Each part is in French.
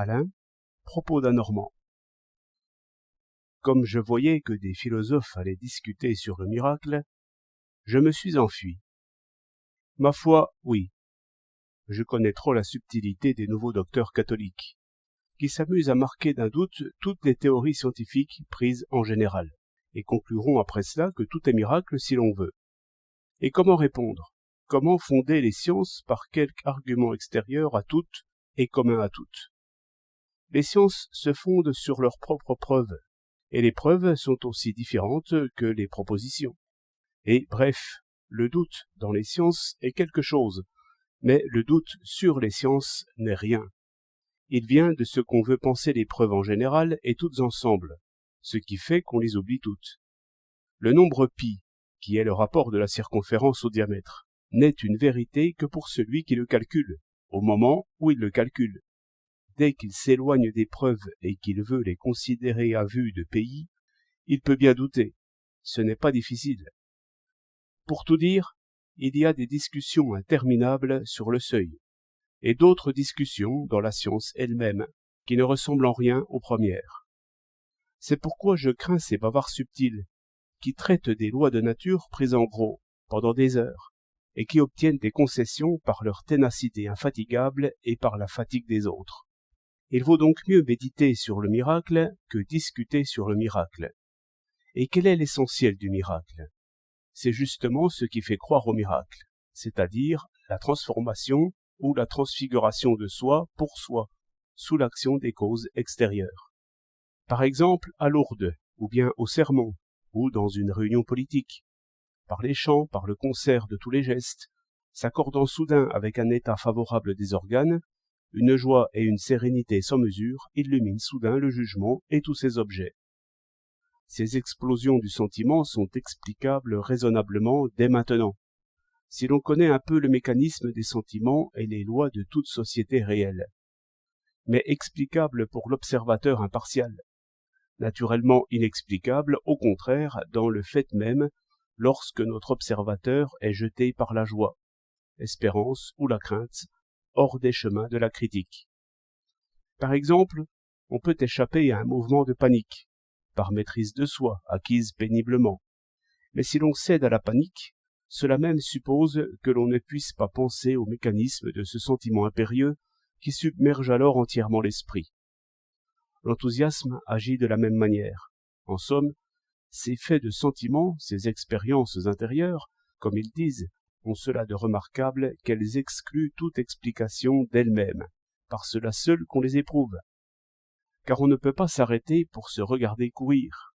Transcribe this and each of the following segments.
Alain, propos d'un Normand. Comme je voyais que des philosophes allaient discuter sur le miracle, je me suis enfui. Ma foi, oui. Je connais trop la subtilité des nouveaux docteurs catholiques, qui s'amusent à marquer d'un doute toutes les théories scientifiques prises en général, et concluront après cela que tout est miracle si l'on veut. Et comment répondre? Comment fonder les sciences par quelque argument extérieur à toutes et commun à toutes? Les sciences se fondent sur leurs propres preuves, et les preuves sont aussi différentes que les propositions. Et bref, le doute dans les sciences est quelque chose, mais le doute sur les sciences n'est rien. Il vient de ce qu'on veut penser les preuves en général et toutes ensemble, ce qui fait qu'on les oublie toutes. Le nombre pi, qui est le rapport de la circonférence au diamètre, n'est une vérité que pour celui qui le calcule, au moment où il le calcule. Dès qu'il s'éloigne des preuves et qu'il veut les considérer à vue de pays, il peut bien douter. Ce n'est pas difficile. Pour tout dire, il y a des discussions interminables sur le seuil, et d'autres discussions dans la science elle-même, qui ne ressemblent en rien aux premières. C'est pourquoi je crains ces bavards subtils, qui traitent des lois de nature prises en gros, pendant des heures, et qui obtiennent des concessions par leur ténacité infatigable et par la fatigue des autres. Il vaut donc mieux méditer sur le miracle que discuter sur le miracle. Et quel est l'essentiel du miracle? C'est justement ce qui fait croire au miracle, c'est-à-dire la transformation ou la transfiguration de soi pour soi, sous l'action des causes extérieures. Par exemple, à Lourdes, ou bien au sermon, ou dans une réunion politique. Par les chants, par le concert de tous les gestes, s'accordant soudain avec un état favorable des organes, une joie et une sérénité sans mesure illuminent soudain le jugement et tous ses objets. Ces explosions du sentiment sont explicables raisonnablement dès maintenant, si l'on connaît un peu le mécanisme des sentiments et les lois de toute société réelle, mais explicables pour l'observateur impartial, naturellement inexplicables au contraire dans le fait même lorsque notre observateur est jeté par la joie, l'espérance ou la crainte hors des chemins de la critique. Par exemple, on peut échapper à un mouvement de panique, par maîtrise de soi, acquise péniblement. Mais si l'on cède à la panique, cela même suppose que l'on ne puisse pas penser au mécanisme de ce sentiment impérieux qui submerge alors entièrement l'esprit. L'enthousiasme agit de la même manière. En somme, ces faits de sentiment, ces expériences intérieures, comme ils disent, ont cela de remarquable qu'elles excluent toute explication d'elles-mêmes, par cela seul qu'on les éprouve. Car on ne peut pas s'arrêter pour se regarder courir.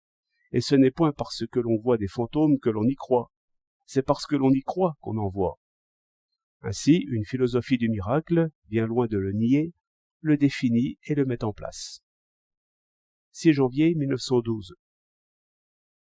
Et ce n'est point parce que l'on voit des fantômes que l'on y croit, c'est parce que l'on y croit qu'on en voit. Ainsi, une philosophie du miracle, bien loin de le nier, le définit et le met en place. 6 janvier 1912.